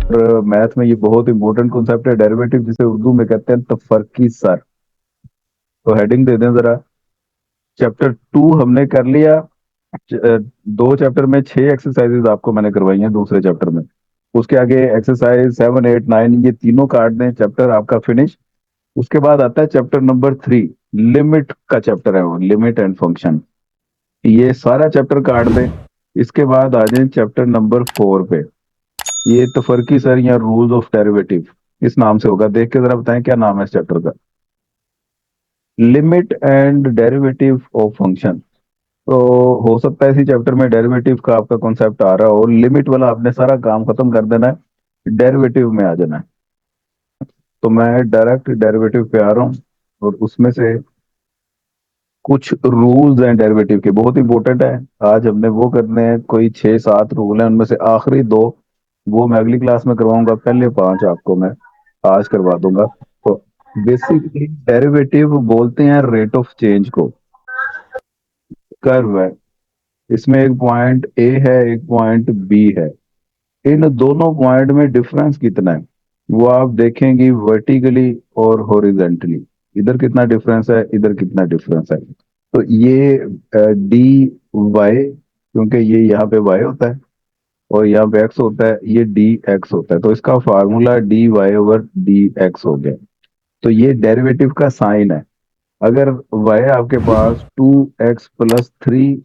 और मैथ में ये बहुत इंपॉर्टेंट कॉन्सेप्ट है डेरिवेटिव, जिसे उर्दू में कहते हैं तफरकी सर। तो हेडिंग दे दें जरा। चैप्टर 2 हमने कर लिया। दो चैप्टर में 6 एक्सरसाइजेज आपको मैंने करवाई हैं दूसरे चैप्टर में। उसके आगे एक्सरसाइज 7, 8, 9 ये तीनों काट दें, चैप्टर आपका फिनिश। उसके बाद आता है चैप्टर नंबर 3। लिमिट का चैप्टर है वो, लिमिट एंड फंक्शन। ये सारा चैप्टर काट दें। इसके बाद आ जाए चैप्टर नंबर 4 पे। ये तफरकी सर या रूल्स ऑफ डेरिवेटिव इस नाम से होगा। देख के जरा बताएं क्या नाम है इस चैप्टर का। Limit and derivative of function. तो हो सकता है इसी चैप्टर में डेरिवेटिव का आपका कॉन्सेप्ट आ रहा हो। लिमिट वाला आपने सारा काम खत्म कर देना है, डेरिवेटिव में आ जाना है। तो मैं डायरेक्ट डेरिवेटिव पे आ रहा हूँ। और उसमें से कुछ रूल्स हैं डेरिवेटिव के, बहुत इंपॉर्टेंट है। आज हमने वो करने हैं, कोई 6 7 रूल हैं, उनमें से आखिरी दो वो मैं अगली क्लास में करवाऊंगा, पहले 5 आपको मैं आज करवा दूंगा। तो बेसिकली डेरिवेटिव बोलते हैं रेट ऑफ चेंज को। कर्व है, इसमें एक पॉइंट ए है, एक पॉइंट बी है। इन दोनों पॉइंट में डिफरेंस कितना है वो आप देखेंगे वर्टिकली और हॉरिजेंटली। इधर कितना डिफरेंस है, इधर कितना डिफरेंस है। तो ये डी वाई, क्योंकि ये यहाँ पे वाई होता है और यहाँ पे एक्स होता है, ये डी एक्स होता है, तो इसका formula d Y over D x हो गया। तो ये डेरिवेटिव का साइन है। अगर y आपके पास 2x+3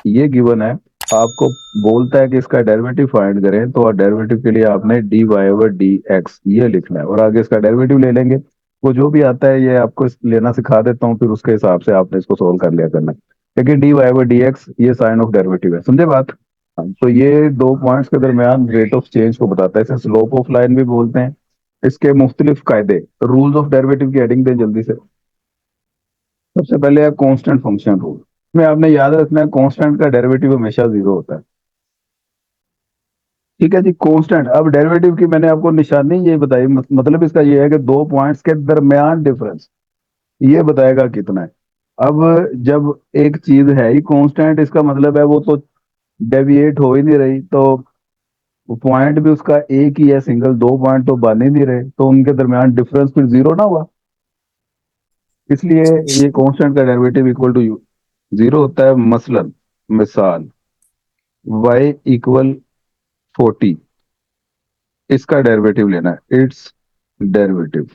ये गिवन है, आपको बोलता है कि इसका डेरिवेटिव फाइंड करें, तो डेरिवेटिव के लिए आपने d Y over D x ये लिखना है और आगे इसका डेरिवेटिव ले लेंगे। वो जो भी आता है ये आपको लेना सिखा देता हूँ, फिर उसके हिसाब से आपने इसको सोल्व कर लिया करना है। लेकिन d Y over D x ये साइन ऑफ डेरिवेटिव है, समझे बात। तो ये दो पॉइंट्स के दरमियान रेट ऑफ चेंज को बताता है, इसे स्लोप ऑफ लाइन भी बोलते हैं। इसके मुख्तलिफ कायदे, रूल्स ऑफ डेरिवेटिव की हेडिंग दें जल्दी से। सबसे पहले है कांस्टेंट फंक्शन रूल। में आपने याद रखना है कांस्टेंट का डेरिवेटिव हमेशा जीरो होता है। ठीक है जी, कांस्टेंट। अब डेरिवेटिव की मैंने आपको निशानी ये बताई, मतलब इसका ये है कि दो पॉइंट्स के दरमियान डिफरेंस ये बताएगा कितना है। अब जब एक चीज है ही कांस्टेंट, इसका मतलब है वो तो डेविएट हो ही नहीं रही, तो पॉइंट भी उसका एक ही है, सिंगल। दो पॉइंट तो बन ही नहीं रहे, तो उनके दरमियान डिफरेंस फिर जीरो ना हुआ। इसलिए ये कांस्टेंट का डेरिवेटिव इक्वल टू जीरो होता है। मसलन मिसाल y इक्वल 40, इसका डेरिवेटिव लेना है, इट्स डेरिवेटिव।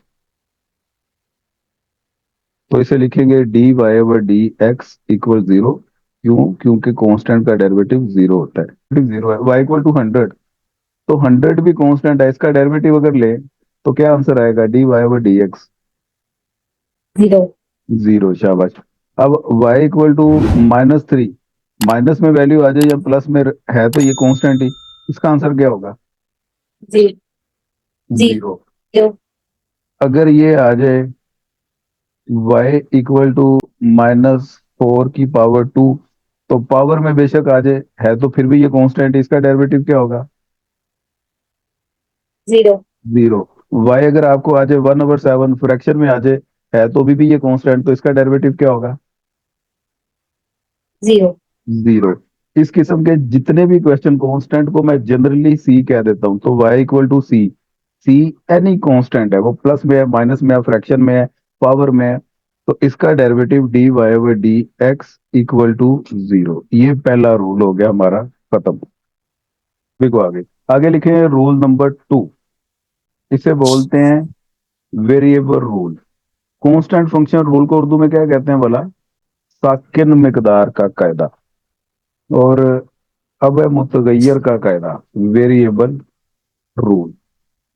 तो इसे लिखेंगे d Y over D x equal zero. क्यों? क्योंकि कांस्टेंट का डेरिवेटिव जीरो होता है, जीरो है। y इक्वल टू 100, तो 100 भी कांस्टेंट है, इसका डेरिवेटिव अगर ले तो क्या आंसर आएगा, d Y over D x zero. Zero, शाबाश। अब y इक्वल टू -3, माइनस में वैल्यू आ जाए या प्लस में है तो ये कांस्टेंट ही, इसका आंसर क्या होगा, जी जीरो। अगर ये आ जाए y इक्वल टू -4 की पावर 2, तो पावर में बेशक आ जाए, है तो फिर भी ये कांस्टेंट, इसका डेरिवेटिव क्या होगा, जीरो। जीरो। y अगर आपको आ जाए 1/7 फ्रैक्शन में आ जाए, है तो भी ये कांस्टेंट, तो इसका डेरिवेटिव क्या होगा, जीरो। जीरो। इस किस्म के जितने भी क्वेश्चन कांस्टेंट को मैं जनरली सी कह देता हूं, तो y equal to c. C any constant है, वो प्लस में है, माइनस में है, फ्रैक्शन में है, पावर में है, तो इसका derivative d Y over D x equal to zero. ये पहला रूल हो गया हमारा खत्म। देखो आगे, आगे लिखे हैं रूल नंबर 2। इसे बोलते हैं variable rule. Constant function rule को उर्दू में क्या कहते हैं भला, साकिन मिकदार का कायदा। और अब है मुतगैयर का कायदा, वेरिएबल रूल।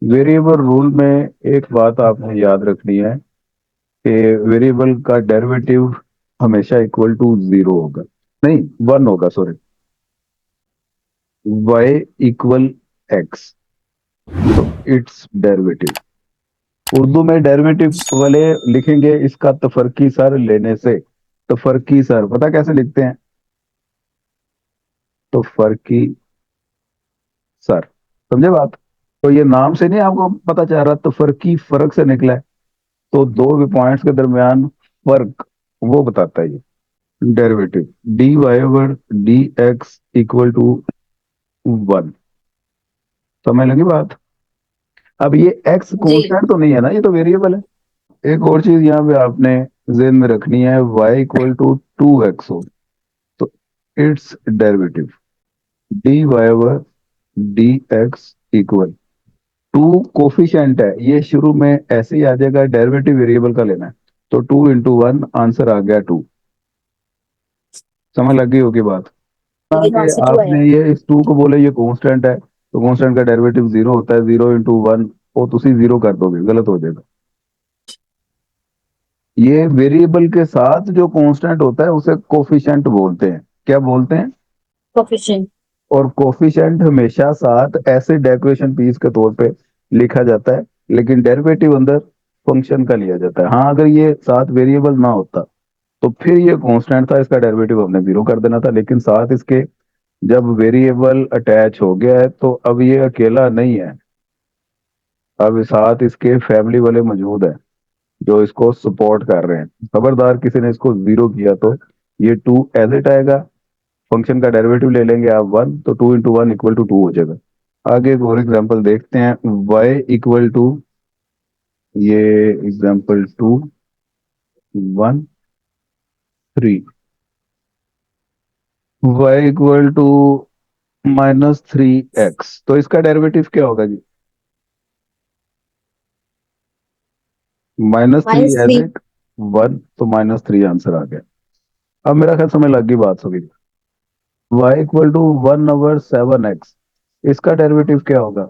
वेरिएबल रूल में एक बात आपने याद रखनी है कि वेरिएबल का डेरिवेटिव हमेशा इक्वल टू जीरो होगा, नहीं 1 होगा, सॉरी। y इक्वल एक्स, तो इट्स डेरिवेटिव। उर्दू में डेरिवेटिव वाले लिखेंगे इसका तफरकी सर लेने से। तफरकी सर पता कैसे लिखते हैं, तफरकी सर, समझे बात। तो ये नाम से नहीं आपको पता चल रहा, तफरकी फर्क से निकला है। तो दो पॉइंट्स के दरमियान फर्क वो बताता है ये derivative. D Y over D x equal to 1, समझ लगी बात। अब ये एक्स जी। कांस्टेंट तो नहीं है ना, ये तो वेरिएबल है। एक और चीज यहाँ पे आपने जेन में रखनी है, y इक्वल टू 2x हो तो its derivative d Y over D x equal to coefficient है, ये शुरू में ऐसे ही आ जाएगा, डेरिवेटिव वेरिएबल का लेना है, तो 2 × 1 आंसर आ गया 2। समझ लग गई होगी बात। आगे यहाँ से 2 आया। आपने ये इस 2 को बोले ये कांस्टेंट है, तो कांस्टेंट का डेरिवेटिव 0 होता है, 0 × 1 वो तुसी 0 कर दोगे, गलत हो जाएगा। ये वेरिएबल के साथ जो कांस्टेंट होता है उसे कोफिशिएंट बोलते हैं। क्या बोलते हैं? कोफिशिएंट। और कोफिशिएंट हमेशा साथ ऐसे डेकोरेशन पीस के तौर पे लिखा जाता है, लेकिन डेरिवेटिव अंदर फंक्शन का लिया जाता है। हाँ, अगर ये साथ वेरिएबल ना होता तो फिर ये कांस्टेंट था, इसका डेरिवेटिव हमने 0 कर देना था, लेकिन साथ इसके जब वेरिएबल अटैच हो गया है तो अब ये अकेला नहीं है, अब साथ इसके फैमिली वाले मौजूद है जो इसको सपोर्ट कर रहे हैं। खबरदार किसी ने इसको 0 किया तो ये 2 एज इट आएगा, फंक्शन का डेरिवेटिव ले लेंगे आप 1, तो 2 × 1 इक्वल टू 2 हो जाएगा। आगे एक और एग्जांपल देखते हैं, y इक्वल टू, ये example 2 1 3, y equal to -3x, तो इसका डेरिवेटिव क्या होगा जी? -3 एज -3। इट 1, तो -3 आंसर आ गया। अब मेरा ख्याल समझ लग गई बात सभी। y इक्वल टू 1/7x, इसका डेरिवेटिव क्या होगा?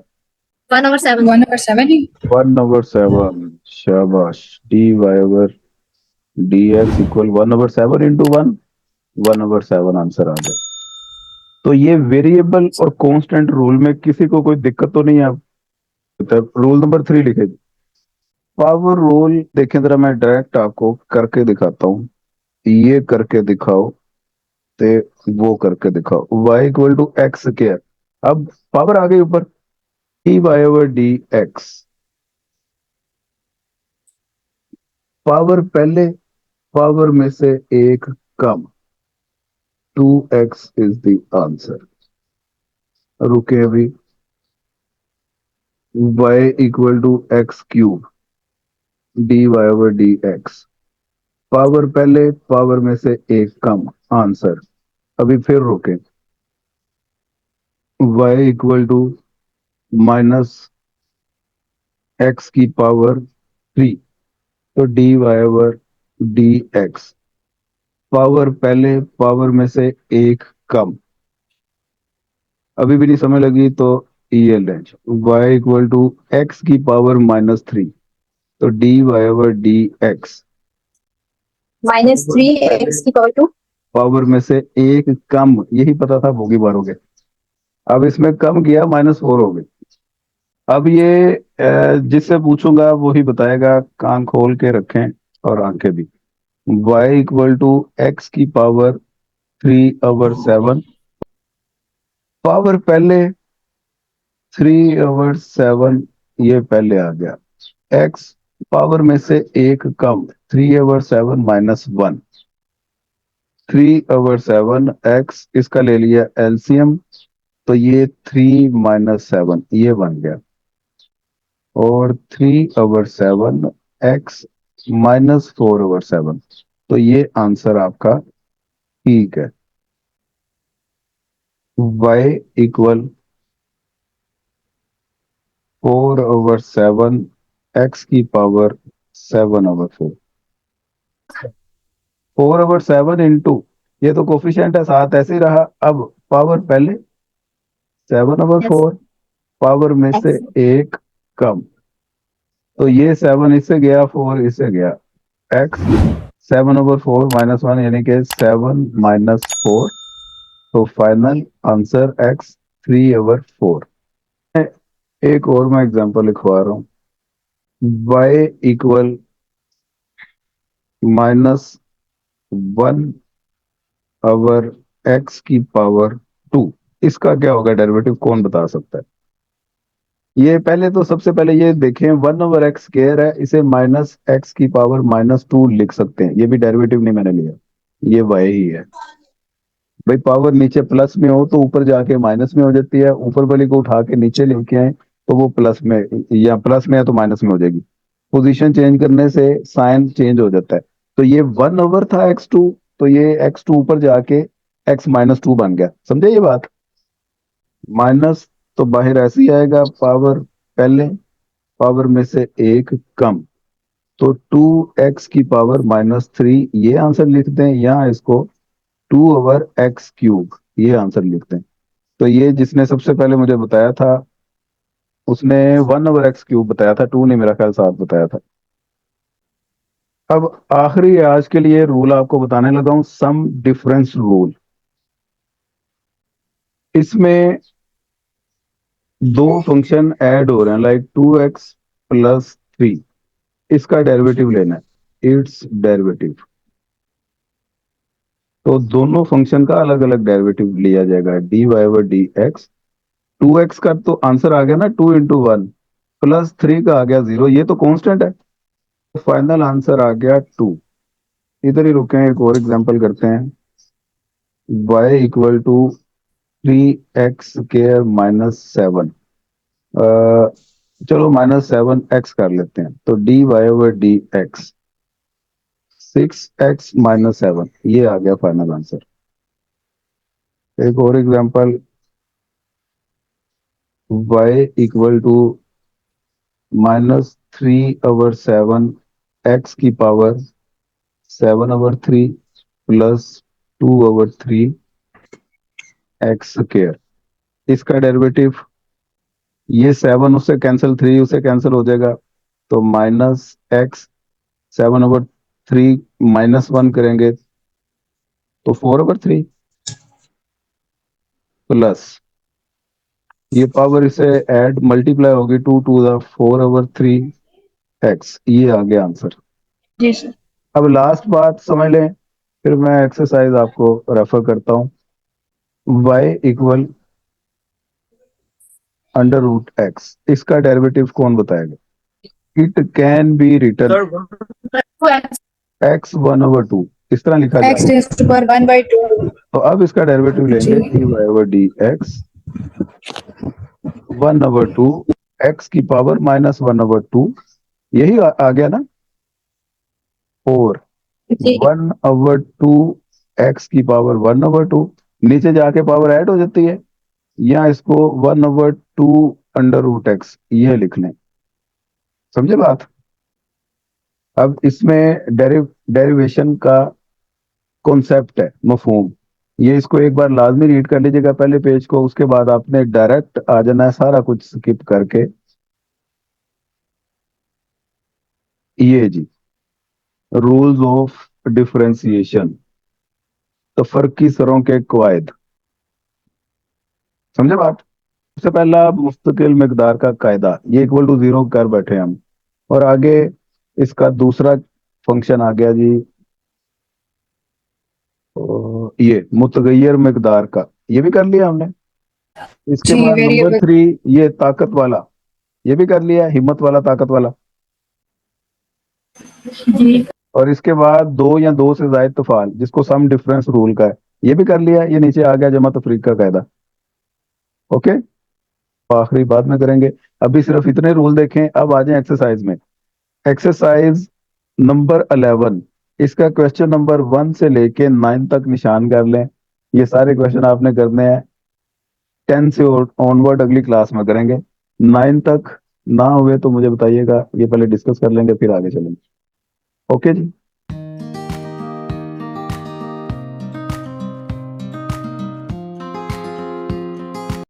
1/7। 1/7 ही। 1/7, शाबाश। D Y over D x equal 1/7 into 1/7 answer आ गया। तो ये वेरिएबल और कांस्टेंट रूल में किसी को कोई दिक्कत तो नहीं है? तो रूल नंबर 3 लिखे, पावर रूल देखें जरा, मैं डायरेक्ट आपको करके दिखाता हूँ। ये करके दिखाओ, ते वो करके दिखाओ। y equal to x square, अब पावर आ गई ऊपर, d Y over D x, power पहले, पावर में से एक कम, 2x इज द आंसर। रुके अभी, y equal to x cube, d Y over D x, power पहले, पावर में से एक कम, आंसर। अभी फिर रुके, y इक्वल टू -x⁻³ तो d Y over D x, power पहले, पावर में से एक कम। अभी भी नहीं समझ लगी तो ये lens, y equal to x⁻³ तो d Y over D x, -3 x⁻²। Power में से एक कम, यही पता था भोगी बारोगे। अब इसमें कम किया, -4 हो गए। अब ये जिससे पूछूंगा वही बताएगा, कान खोल के रखें और आंखें भी। y equal to x⁻³ power पहले, 3/7, ये पहले आ गया। x पावर में से एक कम, 3/7 -1, 3/7 x, इसका ले लिया एलसीएम, तो ये 3 - 7 ये बन गया, और 3/7 x -4/7, तो ये आंसर आपका ठीक है। y इक्वल 4/7 x⁻⁷, 4/7 इंटू, ये तो कोफिशिएंट है साथ ऐसे ही रहा, अब पावर पहले, 7/4, पावर में से x। एक कम, तो ये 7 इससे गया, 4 इससे गया, x 7/4 -1 यानी कि 7 - 4, तो फाइनल आंसर x 3/4। एक और मैं एग्जांपल लिखवा रहा हूँ, y इक्वल -1/x⁻², इसका क्या होगा डेरिवेटिव, कौन बता सकता है? ये पहले तो सबसे पहले ये देखें, 1/x² है, इसे -x⁻² लिख सकते हैं, ये भी डेरिवेटिव नहीं मैंने लिया, ये y ही है। भाई पावर नीचे प्लस में हो तो ऊपर जाके माइनस में हो जाती है, ऊपर वाली को उठा के नीचे लेके आए, तो वो प्लस में, या प्लस में है तो माइनस में हो जाएगी। पोजीशन चेंज करने से साइन चेंज हो जाता है। तो ये 1/, था x2, तो ये x2 ऊपर जाके x-2 बन गया। समझे ये बात? माइनस तो बाहर ऐसे ही आएगा, पावर पहले, पावर में से एक कम, तो 2x⁻³ ये आंसर लिख दें, या इसको 2/x³ ये आंसर लिख दें। तो ये जिसने सबसे पहले मुझे बताया था उसने 1/x³ बताया था, 2 ने मेरा ख्याल 7 बताया था। अब आखिरी आज के लिए रूल आपको बताने लगा हूं, सम डिफरेंस रूल। इसमें दो फंक्शन ऐड हो रहे हैं, लाइक 2x+3, इसका डेरिवेटिव लेना है, इट्स डेरिवेटिव। तो दोनों फंक्शन का अलग अलग डेरिवेटिव लिया जाएगा, dy/dx। 2x का तो आंसर आ गया ना, 2 × 1, +3 का आ गया 0, ये तो कांस्टेंट है, तो फाइनल आंसर आ गया 2। इधर ही रुके हैं, एक और एग्जांपल करते हैं। y = 3x² - 7, चलो -7x कर लेते हैं, तो dy/dx 6x - 7, ये आ गया फाइनल आंसर। एक और एग्जांपल, y = -3/7 x⁻7/3 +2/3 x²। इसका डेरिवेटिव, ये 7 उससे कैंसिल, 3 उससे कैंसिल हो जाएगा, तो -x 7/3 -1 करेंगे तो 4/3 प्लस, ये पावर इसे ऐड मल्टीप्लाई होगी, 2 × 4/3 x, ये आ गया आंसर। जी सर। अब लास्ट बात समझ लें, फिर मैं एक्सरसाइज आपको रेफर करता हूँ। y = √x, इसका डेरिवेटिव कौन बताएगा? It can be written x1/2, इस तरह लिखा जा X सकता raised to power 1/2. है। तो अब इसका डेरिवेटिव लेंगे, जी। dy/dx 1/2 x⁻−1/2, यही आ गया ना, और जी 1/2 x⁻1/2, नीचे जाके पावर ऐड हो जाती है, या इसको 1/2 √x ये लिख लें। समझे बात? अब इसमें डेरिवेशन का कॉन्सेप्ट है, मफहूम, ये इसको एक बार लाजमी रीड कर लीजिएगा पहले पेज को, उसके बाद आपने डायरेक्ट आ जाना है सारा कुछ स्किप करके। ये जी, रूल्स ऑफ डिफरेंशिएशन, तफरकी सरों के कवायद। समझे बात? सबसे पहला मुस्तकिल मिकदार का कायदा, ये =0 कर बैठे हम, और आगे इसका दूसरा फंक्शन आ गया जी, ये मुतगैयर मिकदार का, ये भी कर लिया हमने। इसके जी बाद नंबर वेरिएबल 3, ये ताकत वाला, ये भी कर लिया, हिम्मत वाला, ताकत वाला। जी और इसके बाद दो या दो से ज्यादा तफाल, जिसको सम डिफरेंस रूल का है, ये भी कर लिया। ये नीचे आ गया जमा तफरीक का कायदा। ओके, आखिरी बाद में करेंगे, अभी सिर्फ इतने रूल देखें। अब आ जाए एक्सरसाइज में। एक्सरसाइज नंबर 11, इसका क्वेश्चन नंबर 1 से लेके 9 तक निशान कर लें। ये सारे क्वेश्चन आपने करने हैं, 10 से ऑनवर्ड अगली क्लास में करेंगे। 9 तक ना हुए तो मुझे बताइएगा, ये पहले डिस्कस कर लेंगे फिर आगे चलेंगे। ओके जी।